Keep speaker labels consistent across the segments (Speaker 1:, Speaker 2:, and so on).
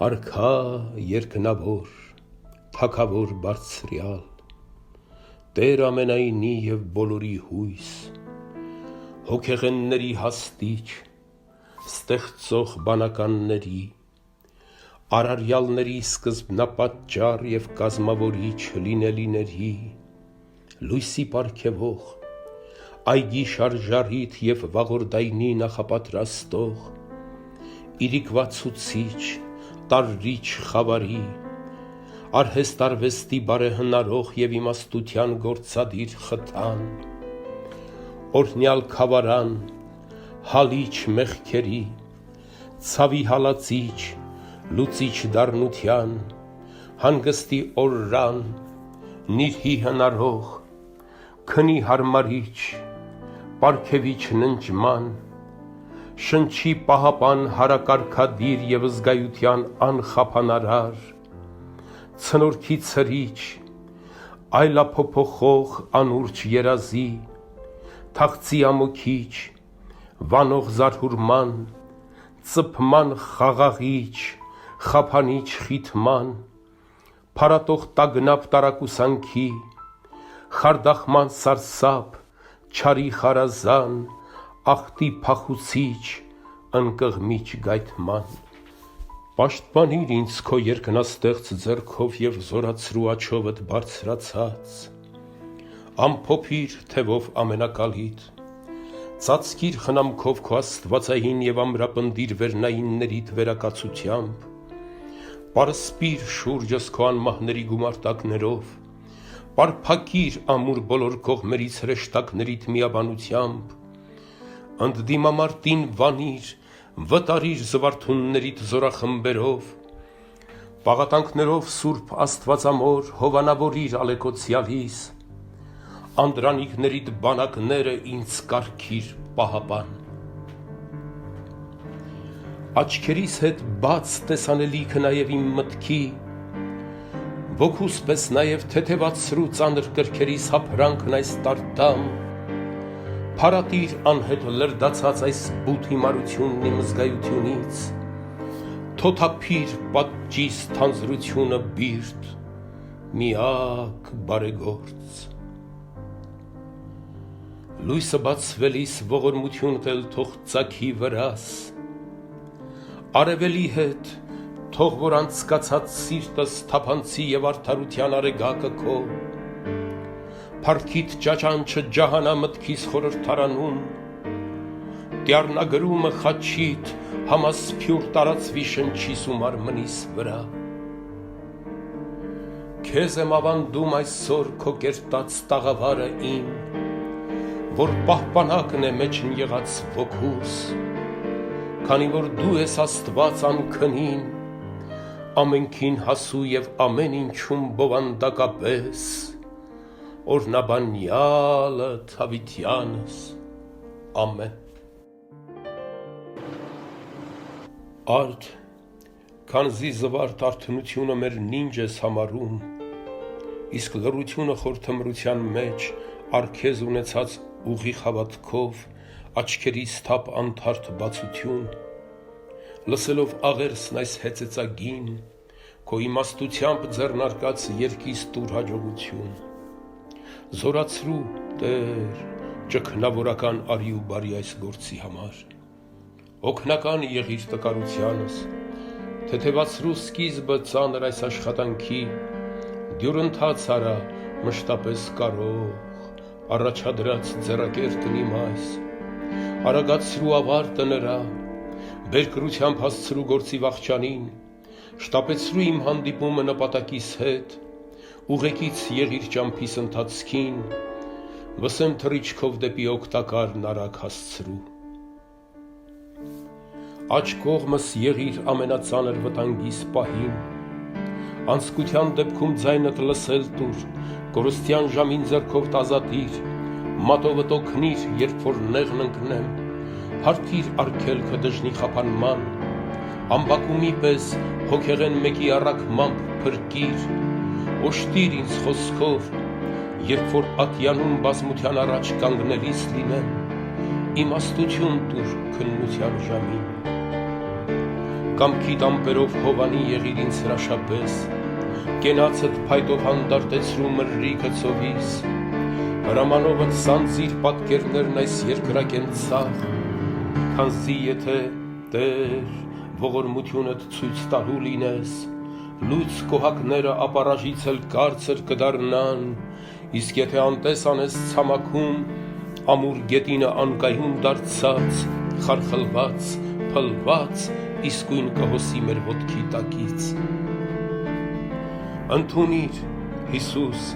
Speaker 1: Արքա երկնավոր, թագավոր բարձրյալ, Տեր ամենայնի և բոլորի հույս, հոգեղենների հաստիչ, ստեղծող բանականների, արարյալների սկզբնապատճառ և կազմավորիչ լինելիների, լույսի պարգևող, այգի շարժառիթ և վաղորդայնի նախապատրաստող, իրիկվացուցիչ, տարրիչ խավարի, արհեստ արվեստի բարեհնարող և իմաստության գործադիր խթան, օրհնյալ քավարան, հալիչ մեղքերի, ցավի հալածիչ, լուծիչ դառնության, հանգստի օրրան, նիրհի հնարող, քնի հարմարիչ, պարգևիչ ննջման, շնչի պահապան հարակարգադիր և զգայության անխափանարար, ցնորքի ցրիչ, այլափոփոխող անուրջ երազի, թախծի ամոքիչ, վանող զարհուրման, ծփման խաղաղիչ, խափանիչ խիթման, փարատող տագնապ տարակուսանքի, խարդախման սարսափ, չարի խարազան, աղտի փախուցիչ, ընկղմիչ գայթման, պաշտպանիր ինձ քո երկնաստեղծ ձեռքով և զորացրու աջովդ բարձրացած, ամփոփիր թևով ամենակալիդ, ծածկիր խնամքով քո աստվածային և ամրապնդիր վերնայիններիդ վերակացությամբ, պարսպիր շուրջս քո անմահների գումարտակներով, պարփակիր ամուր բոլոր կողմերից հրեշտակներիդ միաբանությամբ, ընդդիմամարտին վանիր, վտարիր զվարթուններիդ զորախմբերով, պաղատանքներով սուրբ աստվածամոր հովանավորիր ալեկոծյալիս, անդրանիկներիդ բանակները ինձ կարգիր պահապան, աչքերիս հետ բաց տեսանելիքը նաև իմ մտքի, ոգուս պես նաև թեթևացրու ծանր կրքերիս հափրանքն այս տարտամ, փարատիր անհետ լրդացած այս բութ հիմարությունն իմ զգայությունից, թոթափիր պատճիս թանձրությունը բիրտ, միակ բարեգործ, լույսը բացվելիս ողորմությունդ էլ թող ծագի վրաս, արևելի հետ, թող որ անցկացած սիրտս թափանցի և արդարության արեգակը քո, փառքիդ ճաճանչը ջահանա մտքիս խորհրդարանում, տյառնագրումը խաչիդ համասփյուռ տարածվի շնչիս ու մարմնիս վրա, քեզ եմ ավանդում այսօր քո կերտած տաղավարը իմ, որ պահպանակն է մեջն եղած ոգուս, քանի որ դու ես Աստված անքնին, ամենքին հասու և ամեն ինչում բովանդակապես, օրհնաբանյալդ հավիտյանս, ամեն։ Արդ, քանզի զվարթ արթնությունը մեր նինջ ես համարում, իսկ լռությունը խորթմրության մեջ առքեզ ունեցած ուղիղ հավատքով աչքերիս թափ անթարթ բացություն, լսելով աղերսն այս հեծեծագին, քո իմաստությամբ ձեռնարկած երկիս տուր հաջողություն, զորացրու Տեր ճգնավորական արի ու բարի այս գործի համար, օգնական եղիր տկարությանս, թեթևացրու սկիզբը ծանր այս աշխատանքի, դյուրընթաց արա մշտապես կարող, առաջադրած ձեռակերտն իմ այս, արագացրու ավարտը նրա, բերկրությամբ հասցրու գործի վախճանին, շտապեցրու իմ հանդիպումը նպատակիս հետ, ուղեկից եղիր ճամփիս ընթացքին, վսեմ թռիչքով դեպի օգտակարն արագ հասցրու։ Աջ կողմս եղիր ամենածանր վտանգիս պահին, անձկության դեպքում ձայնդ լսել տուր, կորստյան ժամին ձեռքով տազատիր, մատովդ օգնիր, երբ որ նեղն ընկնեմ, հարթիր արգելքը դժնի խափանման, ամբակումի պես հոգեղեն մեկի առաքմամբ փրկիր, օժտիր ինձ խոսքով, երբ որ ատյանում բազմության առաջ կանգնելիս լինեմ, իմաստություն տուր քննության ժամին, կամքի տամպերով հովանի եղիր ինձ հրաշապես, կենացդ փայտով հանդարտեցրու մրրիքը ծովիս, հրամանովդ սանձիր պատկերներն այս երկրակեն ցավ, քանզի եթե Տեր ողորմությունդ ցույց տալու լինես, լույս կոհակները ապարաժից էլ կարծր կդառնան, իսկ եթե անտես անես ցամաքում, ամուր գետինը անկայուն դարձած, խարխլված, փլված, իսկույն կհոսի մեր ոտքի տակից։ Ընդունիր, Հիսուս,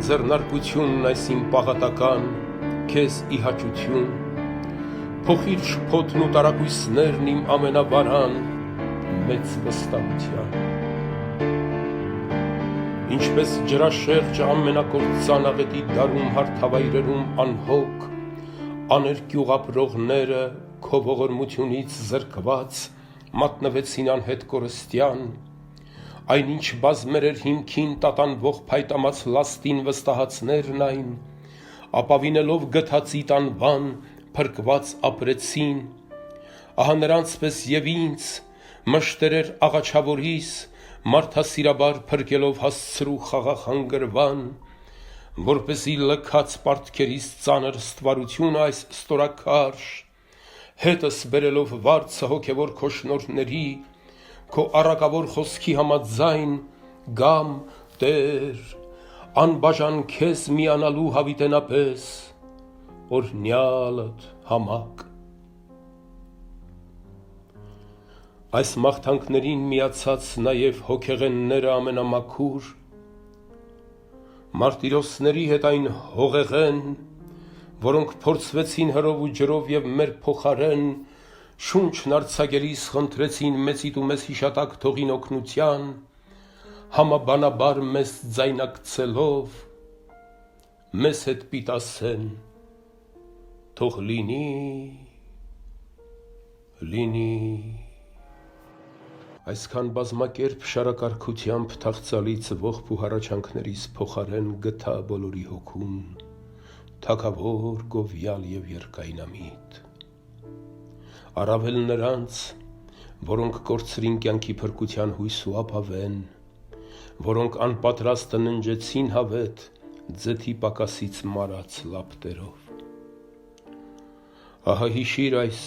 Speaker 1: ձեռնարկությունն այս իմ պաղատական, քեզ ի հաճություն, փոխիր շփոթն ու տարակույսներն իմ ամենավարան, մեծ վստահության։ Ինչպես ջրաշերջը ամենակործան աղետի դարում հարթավայրերում անհոգ, աներկյուղ ապրողները քո ողորմությունից զրկված մատնվեցին անհետ կորստյան, այնինչ բազմերեր հիմքին տատանվող փայտամած լաստին վստահացներն այն, ապավինելով գթածիտ անվան փրկված ապրեցին, ահա նրանցպես և ինձ մշտերեր աղաչավորիս, մարդասիրաբար փրկելով հասցրու խաղաղ հանգրվան, որպեսզի լքած պարտքերիս ծանր ստվարությունը այս ստորաքարշ, հետս բերելով վարձը հոգևոր քո շնորհների, քո առակավոր խոսքի համաձայն, գամ Տեր, անբաժան քեզ միանալու հավիտենապես, օրհնյալդ համակ։ Այս մաղթանքներին միացած նաև հոգեղենները ամենամաքուր, մարտիրոսների հետ այն հողեղեն, որոնք փորձվեցին հրով ու ջրով և մեր փոխարեն, շունչն արձակելիս խնդրեցին մեծիդ ու մեզ հիշատակ թողին օգնության, համաբանաբար մեզ ձայնակցելով, մեզ հետ պիտի ասեն, թող լինի, լինի։ Այսքան բազմակերպ շարակարգությամբ թախծալից ողբ ու հառաչանքներիս փոխարեն գտա բոլորի հոգում, թագավոր, գովյալ և երկայնամիտ։ Առավել նրանց, որոնք կորցրին կյանքի փրկության հույս ու ապավեն, որոնք անպատրաստը ննջեցին հավետ ձեթի պակասից մարած լապտերով։ Ահա հիշիր այս,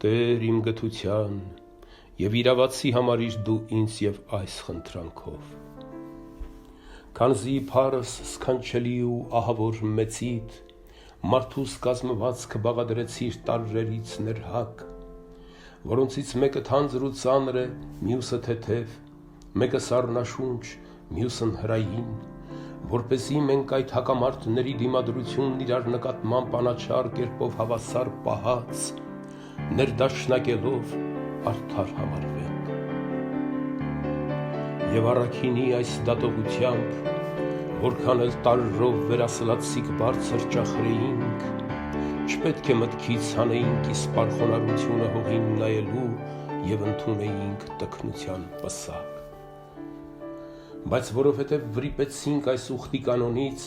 Speaker 1: Տեր իմ գթության, և իրավացի համարիր դու ինձ և այս խնդրանքով։ Քանզի փառս սքանչելի ու ահավոր մեծիդ, մարդուս կազմվածքը բաղադրեցիր տարրերից ներհակ, որոնցից մեկը թանձր ու ծանր է, մյուսը թեթև, մեկը սառնաշունչ, մյուսն հրային, որպեսզի մենք այդ հակամարտների դիմադրությունն իրար նկատմամբ անաչառ կերպով հավասար պահած, ներդաշնակելով արդար համարվենք։ Եվ առաքինի այս դատողությամբ, որքան էլ տարրով վերասլացիկ բարձր ճախրեինք, չպետք է մտքից հանեինք իսպար խոնարհությունը հողին նայելու և ընդունեինք տքնության պսակ։ Բայց որովհետև վրիպեցինք այս ուխտի կանոնից,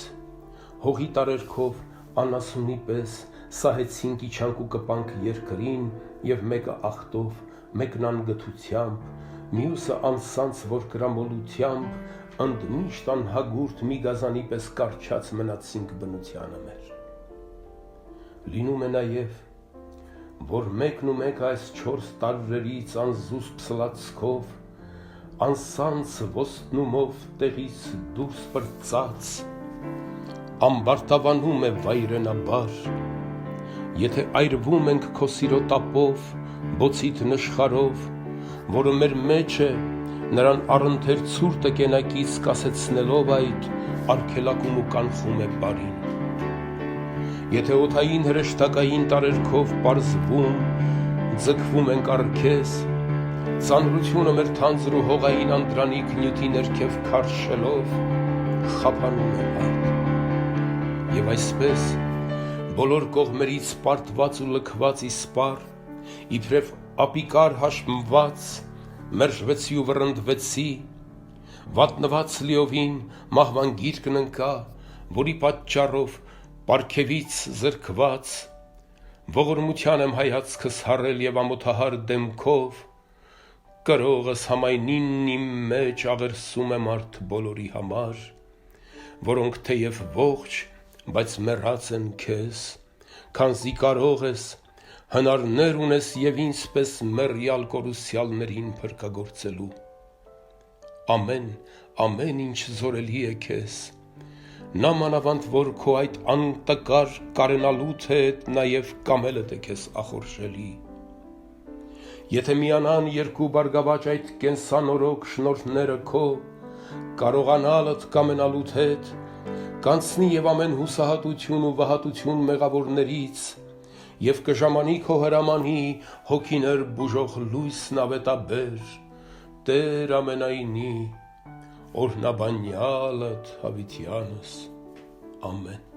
Speaker 1: հողի տարերքով անասունի պես սահեցինք իջանք ու կպանք երկրին և մեկը ախտով, մեկն անգթությամբ, մյուսը անսանց որ կրամոլությամբ, ընդմիշտ անհագուրդ մի գազանի պես կառչած մնացինք բնությանը մեր։ Լինում է նաև, որ մեկն ու մեկը այս 4 տարրերից անզուսպ սլացքով, անսանց ոստնումով տեղից դուրս պրծած, ամբարտավանում է վայրենաբար, եթե այրվում ենք քո սիրո տապով, բոցիդ նշխարով, որը մեր մեջ է, նրան առընթեր ցուրտը կենակից կասեցնելով այդ, արգելակում ու կանխում է բարին։ Եթե օդային հրեշտակային տարերքով պարզվում, ձգվում ենք առ քեզ, ծանրությունը մեր թանձր ու հողային անդրանիկ նյութի ներքև քարշելով, խափանում է այդ։ Եվ այսպես, բոլոր կողմերից պարտված ու լքված իսպար, իբրև ապիկար հաշմված, մերժվեցի ու վռնդվեցի, վատնված լիովին մահվան գիրկն ընկա, որի պատճառով պարգևից զրկված, ողորմության եմ հայացքս հառել և ամոթահար դեմքով, կրողս համայնին իմ մեջ աղերսում է մարդ բոլորի համար, որոնք թեև ողջ, բայց մեռած են քեզ, քանզի կարող ես, հնարներ ունես և ինձպես մեռյալ կորուսյալներին փրկագործելու։ Ամեն ինչ զորելի է քեզ, նա մանավանդ, որ քո այդ անտկար կարենալուտ հետ նաև կամելդ է քեզ ախորժելի։ Եթե միանան երկու բարգավաճ այդ կենսանորոգ շնորհները քո, կարողանալդ կամենալուտ հետ, կանցնի և ամեն հուսահատություն ու վհատություն մեղավորներից, և կժամանի քո հրամանի հոգիներ բուժող լույսն ավետաբեր, Տեր ամենայնի, օրհնաբանյալդ Հավիտյանս, ամեն։